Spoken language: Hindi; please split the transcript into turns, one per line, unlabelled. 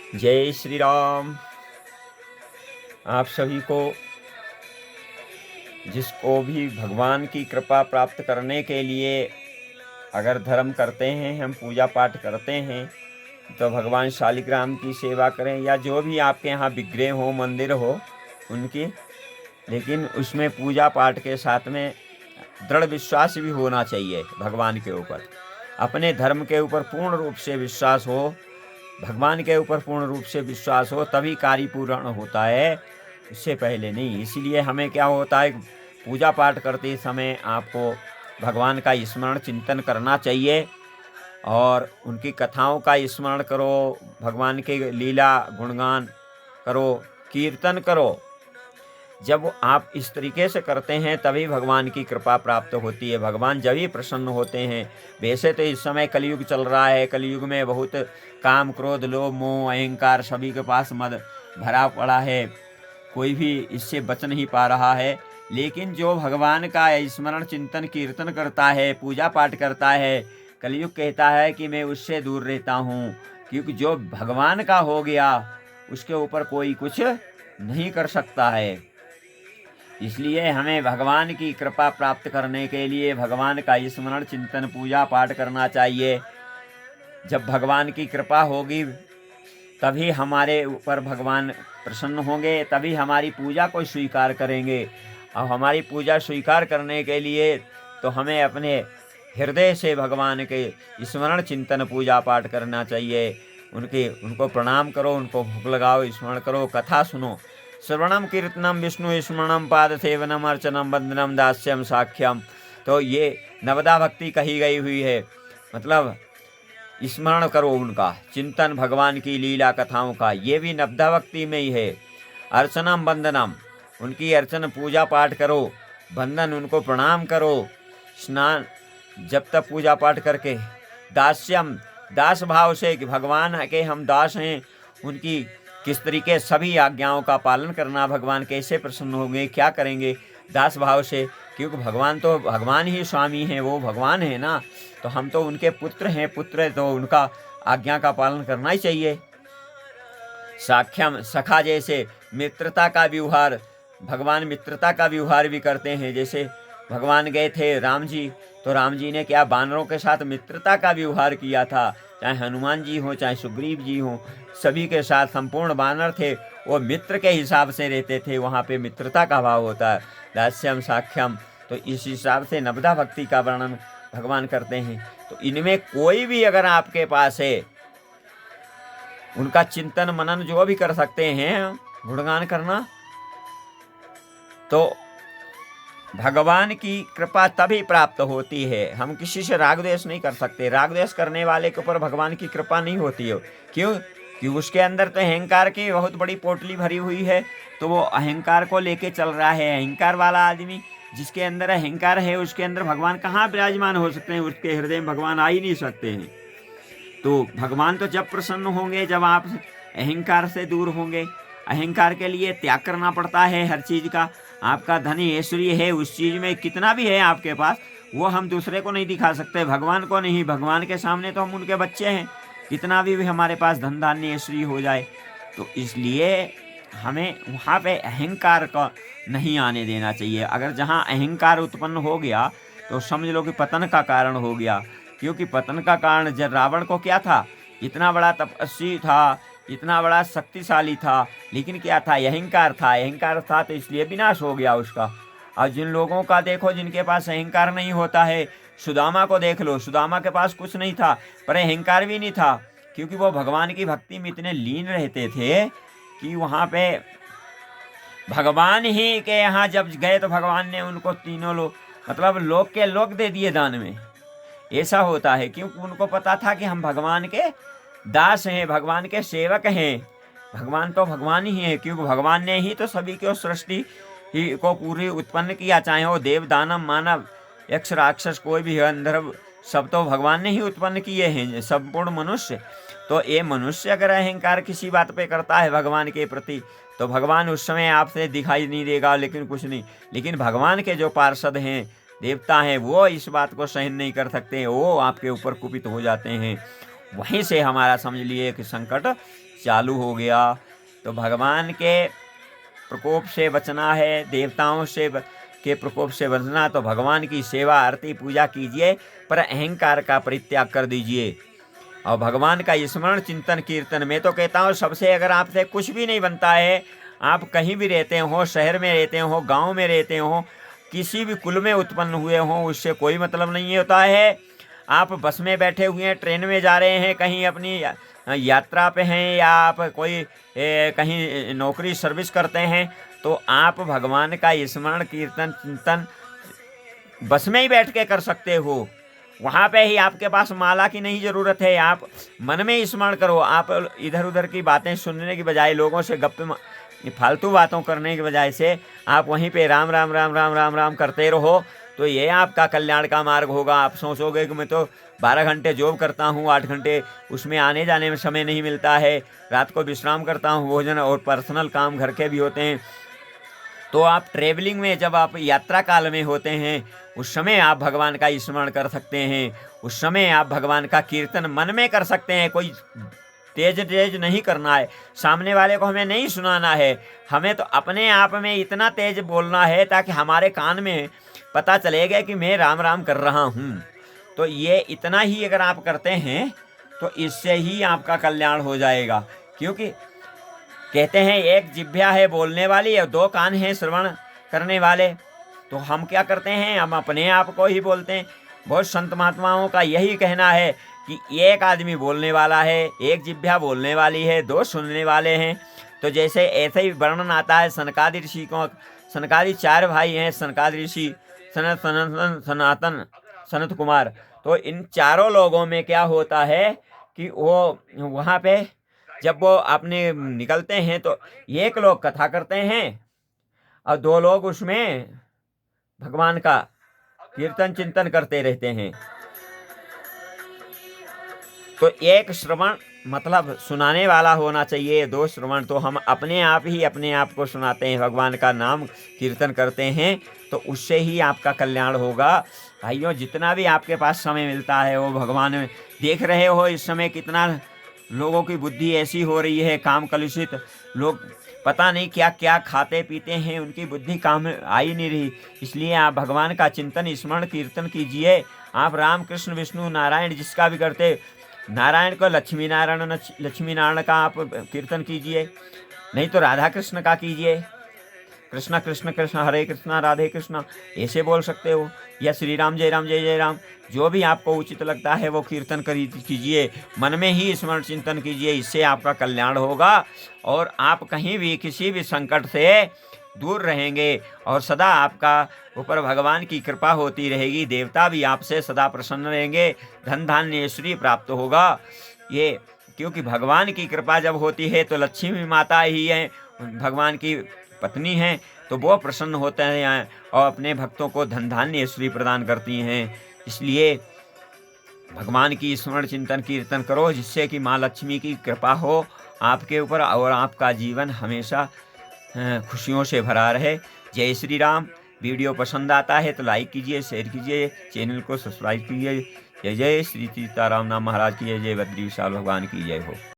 जय श्री राम। आप सभी को, जिसको भी भगवान की कृपा प्राप्त करने के लिए अगर धर्म करते हैं, हम पूजा पाठ करते हैं, तो भगवान शालिग्राम की सेवा करें या जो भी आपके यहाँ विग्रह हो, मंदिर हो उनकी, लेकिन उसमें पूजा पाठ के साथ में दृढ़ विश्वास भी होना चाहिए भगवान के ऊपर। अपने धर्म के ऊपर पूर्ण रूप से विश्वास हो, भगवान के ऊपर पूर्ण रूप से विश्वास हो, तभी कार्य पूर्ण होता है, इससे पहले नहीं। इसलिए हमें क्या होता है, पूजा पाठ करते समय आपको भगवान का स्मरण चिंतन करना चाहिए और उनकी कथाओं का स्मरण करो, भगवान के लीला गुणगान करो, कीर्तन करो। जब आप इस तरीके से करते हैं तभी भगवान की कृपा प्राप्त होती है, भगवान जब ही प्रसन्न होते हैं। वैसे तो इस समय कलयुग चल रहा है, कलयुग में बहुत काम, क्रोध, लोभ, मोह, अहंकार सभी के पास मद भरा पड़ा है, कोई भी इससे बच नहीं पा रहा है। लेकिन जो भगवान का स्मरण चिंतन कीर्तन करता है, पूजा पाठ करता है, कलयुग कहता है कि मैं उससे दूर रहता हूँ, क्योंकि जो भगवान का हो गया उसके ऊपर कोई कुछ नहीं कर सकता है। इसलिए हमें भगवान की कृपा प्राप्त करने के लिए भगवान का स्मरण चिंतन पूजा पाठ करना चाहिए। जब भगवान की कृपा होगी तभी हमारे ऊपर भगवान प्रसन्न होंगे, तभी हमारी पूजा को स्वीकार करेंगे। अब हमारी पूजा स्वीकार करने के लिए तो हमें अपने हृदय से भगवान के स्मरण चिंतन पूजा पाठ करना चाहिए। उनको प्रणाम करो, उनको भोग लगाओ, स्मरण करो, कथा सुनो। श्रवणम कीर्तनम विष्णु स्मरणम पाद सेवनम अर्चनम वंदनम दास्यम साख्यम। तो ये नवदा भक्ति कही गई हुई है, मतलब स्मरण करो उनका, चिंतन भगवान की लीला कथाओं का, ये भी नवदा भक्ति में ही है। अर्चनम वंदनम, उनकी अर्चन पूजा पाठ करो, वंदन उनको प्रणाम करो, स्नान जब तक पूजा पाठ करके, दास्यम दास भाव से कि भगवान के हम दास हैं, उनकी किस तरीके सभी आज्ञाओं का पालन करना, भगवान कैसे प्रसन्न होंगे, क्या करेंगे, दास भाव से, क्योंकि भगवान तो भगवान ही स्वामी हैं, वो भगवान है ना, तो हम तो उनके पुत्र हैं, पुत्र तो उनका आज्ञा का पालन करना ही चाहिए। साख्यम, सखा जैसे मित्रता का व्यवहार, भगवान मित्रता का व्यवहार भी करते हैं। जैसे भगवान गए थे राम जी, तो राम जी ने क्या बानरों के साथ मित्रता का व्यवहार किया था, चाहे हनुमान जी हो, चाहे सुग्रीव जी हो, सभी के साथ संपूर्ण बानर थे, वो मित्र के हिसाब से रहते थे, वहाँ पे मित्रता का भाव होता है। दास्यम साख्यम, तो इस हिसाब से नवदा भक्ति का वर्णन भगवान करते हैं। तो इनमें कोई भी अगर आपके पास है, उनका चिंतन मनन जो भी कर सकते हैं, गुणगान करना, तो भगवान की कृपा तभी प्राप्त होती है। हम किसी से राग द्वेष नहीं कर सकते, राग द्वेष करने वाले के ऊपर भगवान की कृपा नहीं होती है। क्यों? कि उसके अंदर तो अहंकार की बहुत बड़ी पोटली भरी हुई है, तो वो अहंकार को लेके चल रहा है। अहंकार वाला आदमी, जिसके अंदर अहंकार है, उसके अंदर भगवान कहाँ विराजमान हो सकते हैं, उसके हृदय में भगवान आ ही नहीं सकते हैं। तो भगवान तो जब प्रसन्न होंगे जब आप अहंकार से दूर होंगे। अहंकार के लिए त्याग करना पड़ता है हर चीज़ का। आपका धन ऐश्वर्य है, उस चीज़ में कितना भी है आपके पास, वो हम दूसरे को नहीं दिखा सकते, भगवान को नहीं। भगवान के सामने तो हम उनके बच्चे हैं, कितना भी हमारे पास धन धान्य ऐश्वर्य हो जाए। तो इसलिए हमें वहाँ पे अहंकार का नहीं आने देना चाहिए। अगर जहाँ अहंकार उत्पन्न हो गया तो समझ लो कि पतन का कारण हो गया। क्योंकि पतन का कारण जब रावण को क्या था, इतना बड़ा तपस्वी था, इतना बड़ा शक्तिशाली था, लेकिन क्या था, अहंकार था। अहंकार था तो इसलिए विनाश हो गया उसका। और जिन लोगों का देखो जिनके पास अहंकार नहीं होता है, सुदामा को देख लो, सुदामा के पास कुछ नहीं था पर अहंकार भी नहीं था, क्योंकि वो भगवान की भक्ति में इतने लीन रहते थे कि वहाँ पे भगवान ही के यहाँ जब गए तो भगवान ने उनको तीनों लोग, मतलब लोक के लोक दे दिए दान में। ऐसा होता है क्योंकि उनको पता था कि हम भगवान के दास हैं, भगवान के सेवक हैं। भगवान तो भगवान ही है, क्योंकि भगवान ने ही तो सभी को सृष्टि ही को पूरी उत्पन्न किया, चाहे वो देव दानव मानव यक्ष राक्षस कोई भी है, अंधर्व, सब तो भगवान ने ही उत्पन्न किए हैं, संपूर्ण मनुष्य। तो ये मनुष्य अगर अहंकार किसी बात पे करता है भगवान के प्रति, तो भगवान उस समय आपसे दिखाई नहीं देगा, लेकिन कुछ नहीं। लेकिन भगवान के जो पार्षद हैं, देवता हैं, वो इस बात को सहन नहीं कर सकते, वो आपके ऊपर कुपित हो जाते हैं, वहीं से हमारा समझ लिए कि संकट चालू हो गया। तो भगवान के प्रकोप से बचना है, देवताओं से के प्रकोप से बचना, तो भगवान की सेवा आरती पूजा कीजिए, पर अहंकार का परित्याग कर दीजिए और भगवान का स्मरण चिंतन कीर्तन। मैं तो कहता हूँ सबसे, अगर आपसे कुछ भी नहीं बनता है, आप कहीं भी रहते हो, शहर में रहते हो, गांव में रहते हो, किसी भी कुल में उत्पन्न हुए हो, उससे कोई मतलब नहीं होता है। आप बस में बैठे हुए हैं, ट्रेन में जा रहे हैं, कहीं अपनी यात्रा पे हैं, या आप कोई कहीं नौकरी सर्विस करते हैं, तो आप भगवान का स्मरण कीर्तन चिंतन बस में ही बैठ के कर सकते हो। वहाँ पे ही आपके पास माला की नहीं ज़रूरत है, आप मन में ही स्मरण करो। आप इधर उधर की बातें सुनने की बजाय, लोगों से गप्पे फालतू बातों करने की बजाय से आप वहीं पे राम राम राम राम राम राम करते रहो, तो ये आपका कल्याण का मार्ग होगा। आप सोचोगे कि मैं तो 12 घंटे जॉब करता हूँ, 8 घंटे उसमें आने जाने में समय नहीं मिलता है, रात को विश्राम करता हूँ, भोजन और पर्सनल काम घर के भी होते हैं। तो आप ट्रेवलिंग में, जब आप यात्रा काल में होते हैं, उस समय आप भगवान का स्मरण कर सकते हैं, उस समय आप भगवान का कीर्तन मन में कर सकते हैं। कोई तेज तेज नहीं करना है, सामने वाले को हमें नहीं सुनाना है, हमें तो अपने आप में इतना तेज बोलना है ताकि हमारे कान में पता चलेगा कि मैं राम राम कर रहा हूँ। तो ये इतना ही अगर आप करते हैं तो इससे ही आपका कल्याण हो जाएगा। क्योंकि कहते हैं एक जिह्वा है बोलने वाली और 2 कान हैं श्रवण करने वाले। तो हम क्या करते हैं, हम अपने आप को ही बोलते हैं। बहुत संत महात्माओं का यही कहना है कि एक आदमी बोलने वाला है, एक जिह्वा बोलने वाली है, 2 सुनने वाले हैं। तो जैसे ऐसे ही वर्णन आता है सनकादि ऋषि को, सनकादि 4 भाई हैं, सनकादि ऋषि, सनत सनातन सनातन सनत कुमार। तो इन चारों लोगों में क्या होता है कि वो वहाँ पे जब वो अपने निकलते हैं तो एक लोग कथा करते हैं और 2 लोग उसमें भगवान का कीर्तन चिंतन करते रहते हैं। तो एक श्रवण मतलब सुनाने वाला होना चाहिए, 2 श्रवण तो हम अपने आप ही अपने आप को सुनाते हैं, भगवान का नाम कीर्तन करते हैं, तो उससे ही आपका कल्याण होगा। भाइयों, जितना भी आपके पास समय मिलता है वो भगवान में देख रहे हो। इस समय कितना लोगों की बुद्धि ऐसी हो रही है, काम कलुषित, लोग पता नहीं क्या क्या खाते पीते हैं, उनकी बुद्धि काम आ ही नहीं रही। इसलिए आप भगवान का चिंतन स्मरण कीर्तन कीजिए। आप राम कृष्ण विष्णु नारायण जिसका भी करते, नारायण को लक्ष्मी नारायण का आप कीर्तन कीजिए, नहीं तो राधा कृष्ण का कीजिए। कृष्णा कृष्ण कृष्ण हरे कृष्णा राधे कृष्णा ऐसे बोल सकते हो, या श्री राम जय जय राम, जो भी आपको उचित लगता है वो कीर्तन कीजिए, मन में ही स्मरण चिंतन कीजिए। इससे आपका कल्याण होगा और आप कहीं भी किसी भी संकट से दूर रहेंगे और सदा आपका ऊपर भगवान की कृपा होती रहेगी। देवता भी आपसे सदा प्रसन्न रहेंगे, धन धान्य ऐश्वर्य प्राप्त होगा। ये क्योंकि भगवान की कृपा जब होती है तो लक्ष्मी माता ही है, भगवान की पत्नी हैं, तो वो प्रसन्न होते हैं और अपने भक्तों को धन धान्य ऐश्वर्य प्रदान करती हैं। इसलिए भगवान की स्मरण चिंतन कीर्तन करो, जिससे कि माँ लक्ष्मी की कृपा हो आपके ऊपर और आपका जीवन हमेशा खुशियों से भरा रहे। जय श्री राम। वीडियो पसंद आता है तो लाइक कीजिए, शेयर कीजिए, चैनल को सब्सक्राइब कीजिए। जय जय श्री सीताराम नाम महाराज की जय, बद्री विशाल भगवान की जय हो।